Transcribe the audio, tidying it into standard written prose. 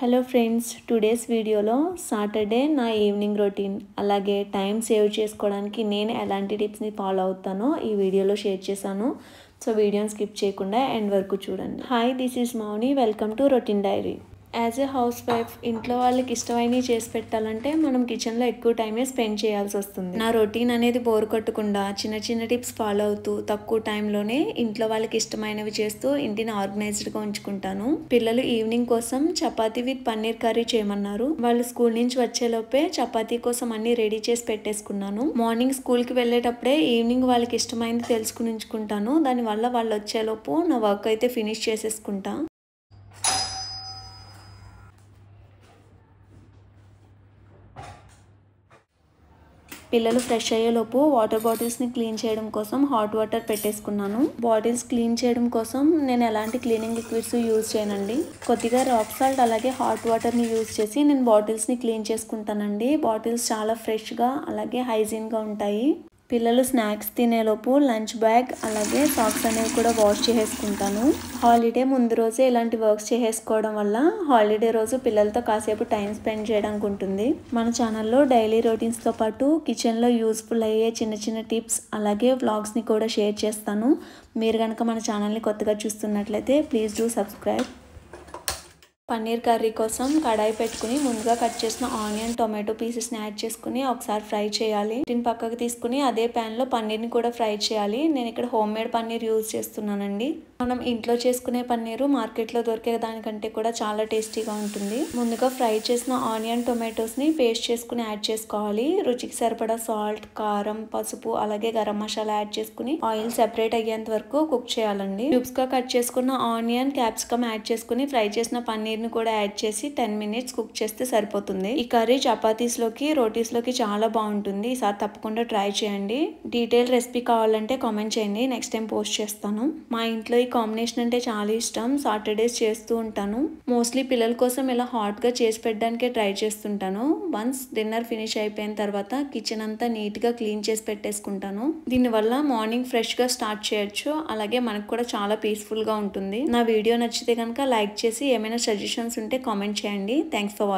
Hello friends, today's వీడియోలో Saturday నా evening routine అలాగే టైం సేవ్ చేసుకోవడానికి నేను ఎలాంటి టిప్స్ని ఫాలో అవుతానో ఈ వీడియోలో షేర్ చేశాను. సో వీడియోని స్కిప్ చేయకుండా ఎండ్ వరకు చూడండి. Hi, this is Mouni. Welcome to routine diary. As a housewife ఇంట్లో వాళ్ళకి ఇష్టమైనవి చేసి పెట్టాలంటే మనం కిచెన్లో ఎక్కువ టైమే స్పెండ్ చేయాల్సి వస్తుంది. నా రొటీన్ అనేది బోర్ కొట్టకుండా చిన్న చిన్న టిప్స్ ఫాలో అవుతూ తక్కువ టైంలోనే ఇంట్లో వాళ్ళకి ఇష్టమైనవి చేస్తూ ఇంటిని ఆర్గనైజ్డ్గా ఉంచుకుంటాను. పిల్లలు ఈవినింగ్ కోసం చపాతీ విత్ పన్నీర్ కర్రీ చేయమన్నారు. వాళ్ళు స్కూల్ నుంచి వచ్చేలోపే చపాతీ కోసం అన్ని రెడీ చేసి పెట్టేసుకున్నాను. మార్నింగ్ స్కూల్కి వెళ్ళేటప్పుడే ఈవినింగ్ వాళ్ళకి ఇష్టమైనది తెలుసుకుని ఉంచుకుంటాను. దానివల్ల వాళ్ళు వచ్చేలోపు నా వర్క్ అయితే ఫినిష్ చేసేసుకుంటా. పిల్లలు ఫ్రెష్ అయ్యేలోపు వాటర్ బాటిల్స్ని క్లీన్ చేయడం కోసం హాట్ వాటర్ పెట్టేసుకున్నాను. బాటిల్స్ క్లీన్ చేయడం కోసం నేను ఎలాంటి క్లీనింగ్ లిక్విడ్స్ యూజ్ చేయనండి. కొద్దిగా రాక్ సాల్ట్ అలాగే హాట్ వాటర్ని యూజ్ చేసి నేను బాటిల్స్ని క్లీన్ చేసుకుంటానండి. బాటిల్స్ చాలా ఫ్రెష్గా అలాగే హైజీన్గా ఉంటాయి. పిల్లలు స్నాక్స్ తినేలోపు లంచ్ బ్యాగ్ అలాగే సాక్స్ అనేవి కూడా వాష్ చేసేసుకుంటాను. హాలిడే ముందు రోజే ఇలాంటి వర్క్స్ చేసేసుకోవడం వల్ల హాలిడే రోజు పిల్లలతో కాసేపు టైం స్పెండ్ చేయడానికి ఉంటుంది. మన ఛానల్లో డైలీ రొటీన్స్తో పాటు కిచెన్లో యూస్ఫుల్ అయ్యే చిన్న చిన్న టిప్స్ అలాగే వ్లాగ్స్ని కూడా షేర్ చేస్తాను. మీరు కనుక మన ఛానల్ని కొత్తగా చూస్తున్నట్లయితే please do subscribe. Paneer curry కోసం కడాయి పెట్టుకుని ముందుగా కట్ చేసిన ఆనియన్ టొమాటో పీసెస్ని యాడ్ చేసుకుని ఒకసారి ఫ్రై చేయాలి. దీన్ని పక్కకు తీసుకుని అదే ప్యాన్లో పన్నీర్ని కూడా ఫ్రై చేయాలి. నేను ఇక్కడ హోమ్ మేడ్ పన్నీర్ యూజ్ చేస్తున్నానండి. మనం ఇంట్లో చేసుకునే పన్నీరు మార్కెట్లో దొరికే దానికంటే కూడా చాలా టేస్టీగా ఉంటుంది. ముందుగా ఫ్రై చేసిన ఆనియన్ టొమాటోస్ని పేస్ట్ చేసుకుని యాడ్ చేసుకోవాలి. రుచికి సరిపడా సాల్ట్, కారం, పసుపు అలాగే గరం మసాలా యాడ్ చేసుకుని ఆయిల్ సెపరేట్ అయ్యేంత వరకు కుక్ చేయాలండి. క్యూబ్స్గా కట్ చేసుకున్న ఆనియన్, క్యాప్సికమ్ యాడ్ చేసుకుని ఫ్రై చేసిన పన్నీర్ కూడా యాడ్ చేసి 10 minutes కుక్ చేస్తే సరిపోతుంది. ఈ కర్రీ చపాతీస్లోకి, రోటీస్లోకి చాలా బాగుంటుంది. ఈసారి తప్పకుండా ట్రై చేయండి. డీటెయిల్ రెసిపీ కావాలంటే కామెంట్ చేయండి, నెక్స్ట్ టైం పోస్ట్ చేస్తాను. మా ఇంట్లో ఈ కాంబినేషన్ అంటే చాలా ఇష్టం. సాటర్డేస్ చేస్తూ ఉంటాను. మోస్ట్లీ పిల్లల కోసం ఇలా హాట్గా చేసి పెట్టడానికే ట్రై చేస్తుంటాను. వన్స్ డిన్నర్ ఫినిష్ అయిపోయిన తర్వాత కిచెన్ అంతా నీట్గా క్లీన్ చేసి పెట్టేసుకుంటాను. దీనివల్ల మార్నింగ్ ఫ్రెష్గా స్టార్ట్ చేయొచ్చు. అలాగే మనకు కూడా చాలా పీస్ఫుల్గా ఉంటుంది. నా వీడియో నచ్చితే కనుక లైక్ చేసి ఏమైనా సజెషన్స్ ఉంటే కామెంట్ చేయండి. Thanks for watching.